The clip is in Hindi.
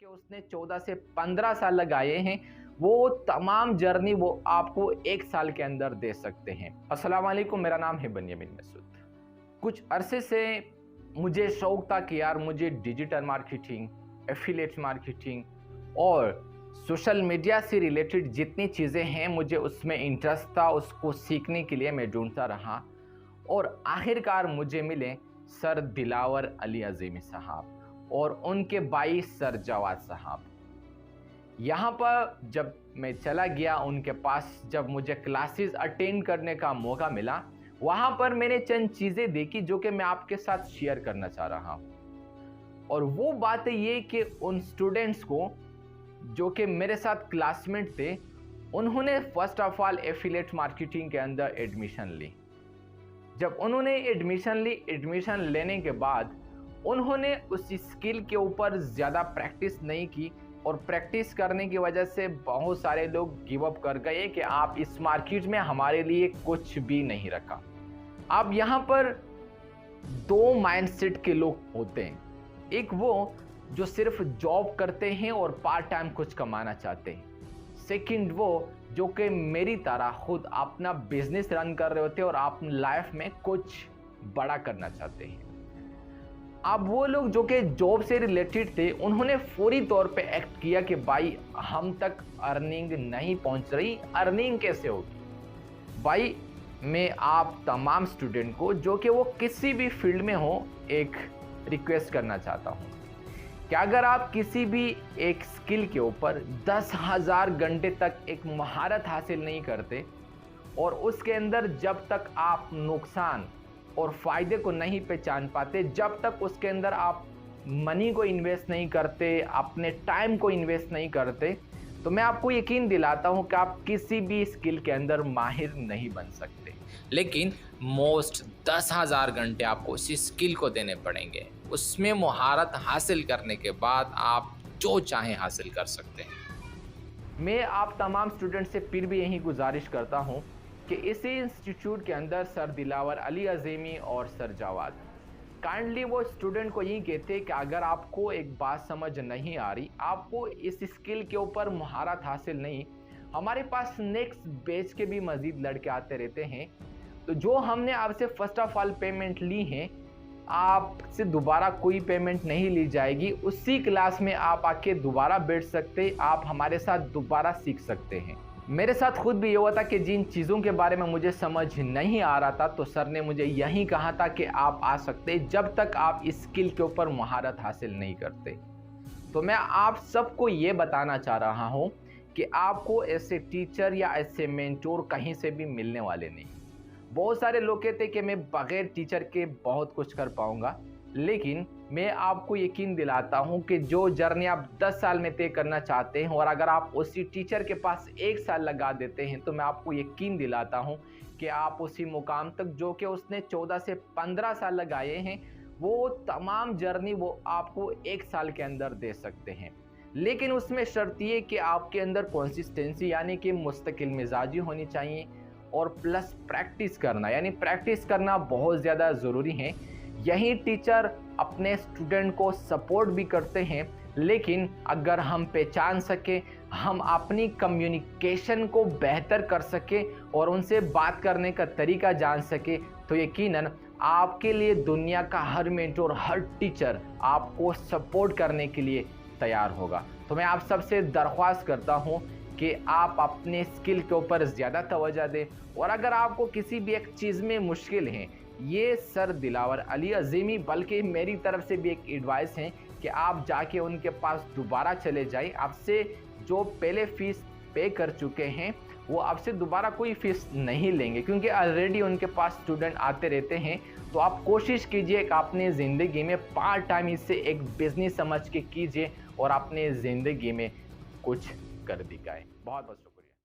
उसने 14 से 15 साल लगाए हैं, वो तमाम जर्नी वो आपको 1 साल के अंदर दे सकते हैं। अस्सलाम वालेकुम, मेरा नाम है बनियामिन मसूद। कुछ अरसे से मुझे शौक था कि यार मुझे डिजिटल मार्केटिंग, एफिलिएट मार्केटिंग और सोशल मीडिया से रिलेटेड जितनी चीज़ें हैं मुझे उसमें इंटरेस्ट था। उसको सीखने के लिए मैं ढूंढता रहा और आखिरकार मुझे मिले सर दिलावर अली अज़ीमी साहब और उनके भाई सर जवाद साहब। यहाँ पर जब मैं चला गया उनके पास, जब मुझे क्लासेस अटेंड करने का मौका मिला, वहाँ पर मैंने चंद चीज़ें देखी जो कि मैं आपके साथ शेयर करना चाह रहा हूँ। और वो बात है ये कि उन स्टूडेंट्स को जो कि मेरे साथ क्लासमेट थे, उन्होंने first of all affiliate marketing के अंदर एडमिशन ली। जब उन्होंने एडमिशन लेने के बाद उन्होंने उस स्किल के ऊपर ज़्यादा प्रैक्टिस नहीं की और प्रैक्टिस करने की वजह से बहुत सारे लोग गिव अप कर गए कि आप इस मार्केट में हमारे लिए कुछ भी नहीं रखा। अब यहाँ पर दो माइंडसेट के लोग होते हैं, एक वो जो सिर्फ जॉब करते हैं और पार्ट टाइम कुछ कमाना चाहते हैं, सेकंड वो जो कि मेरी तरह खुद अपना बिजनेस रन कर रहे होते हैं और अपनी लाइफ में कुछ बड़ा करना चाहते हैं। अब वो लोग जो कि जॉब से रिलेटेड थे, उन्होंने फौरी तौर पे एक्ट किया कि भाई हम तक अर्निंग नहीं पहुंच रही, अर्निंग कैसे होगी। भाई मैं आप तमाम स्टूडेंट को जो कि वो किसी भी फील्ड में हो एक रिक्वेस्ट करना चाहता हूं कि अगर आप किसी भी एक स्किल के ऊपर 10,000 घंटे तक एक महारत हासिल नहीं करते और उसके अंदर जब तक आप नुकसान और फ़ायदे को नहीं पहचान पाते, जब तक उसके अंदर आप मनी को इन्वेस्ट नहीं करते, अपने टाइम को इन्वेस्ट नहीं करते, तो मैं आपको यकीन दिलाता हूं कि आप किसी भी स्किल के अंदर माहिर नहीं बन सकते। लेकिन मोस्ट 10,000 घंटे आपको उसी स्किल को देने पड़ेंगे। उसमें महारत हासिल करने के बाद आप जो चाहें हासिल कर सकते हैं। मैं आप तमाम स्टूडेंट से फिर भी यही गुजारिश करता हूं कि इसी इंस्टीट्यूट के अंदर सर दिलावर अली अज़ीमी और सर जवाद काइंडली वो स्टूडेंट को यही कहते हैं कि अगर आपको एक बात समझ नहीं आ रही, आपको इस स्किल के ऊपर महारत हासिल नहीं, हमारे पास नेक्स्ट बैच के भी मज़ीद लड़के आते रहते हैं। तो जो हमने आपसे फर्स्ट ऑफ ऑल पेमेंट ली है, आपसे दोबारा कोई पेमेंट नहीं ली जाएगी। उसी क्लास में आप आके दोबारा बैठ सकते, आप हमारे साथ दोबारा सीख सकते हैं। मेरे साथ खुद भी ये हुआ था कि जिन चीज़ों के बारे में मुझे समझ नहीं आ रहा था, तो सर ने मुझे यही कहा था कि आप आ सकते जब तक आप इस स्किल के ऊपर महारत हासिल नहीं करते। तो मैं आप सबको ये बताना चाह रहा हूँ कि आपको ऐसे टीचर या ऐसे मेंटोर कहीं से भी मिलने वाले नहीं। बहुत सारे लोग कहते कि मैं बग़ैर टीचर के बहुत कुछ कर पाऊँगा, लेकिन मैं आपको यकीन दिलाता हूं कि जो जर्नी आप 10 साल में तय करना चाहते हैं और अगर आप उसी टीचर के पास 1 साल लगा देते हैं, तो मैं आपको यकीन दिलाता हूं कि आप उसी मुकाम तक जो कि उसने 14 से 15 साल लगाए हैं, वो तमाम जर्नी वो आपको 1 साल के अंदर दे सकते हैं। लेकिन उसमें शर्त ये कि आपके अंदर कंसिस्टेंसी यानी कि मुस्तकिल मिजाजी होनी चाहिए और प्लस प्रैक्टिस करना, यानी प्रैक्टिस करना बहुत ज़्यादा ज़रूरी है। यही टीचर अपने स्टूडेंट को सपोर्ट भी करते हैं, लेकिन अगर हम पहचान सके, हम अपनी कम्युनिकेशन को बेहतर कर सके और उनसे बात करने का तरीका जान सके, तो यकीनन आपके लिए दुनिया का हर मेंटोर, हर टीचर आपको सपोर्ट करने के लिए तैयार होगा। तो मैं आप सबसे दरख्वास्त करता हूँ कि आप अपने स्किल के ऊपर ज़्यादा तवज्जो दें और अगर आपको किसी भी एक चीज़ में मुश्किल है, ये सर दिलावर अली अज़ीमी बल्कि मेरी तरफ से भी एक एडवाइस है कि आप जाके उनके पास दोबारा चले जाएं। आपसे जो पहले फ़ीस पे कर चुके हैं वो आपसे दोबारा कोई फ़ीस नहीं लेंगे, क्योंकि ऑलरेडी उनके पास स्टूडेंट आते रहते हैं। तो आप कोशिश कीजिए कि अपने ज़िंदगी में पार्ट टाइम इससे एक बिज़नेस समझ के कीजिए और अपने ज़िंदगी में कुछ कर दिखाएं। बहुत बहुत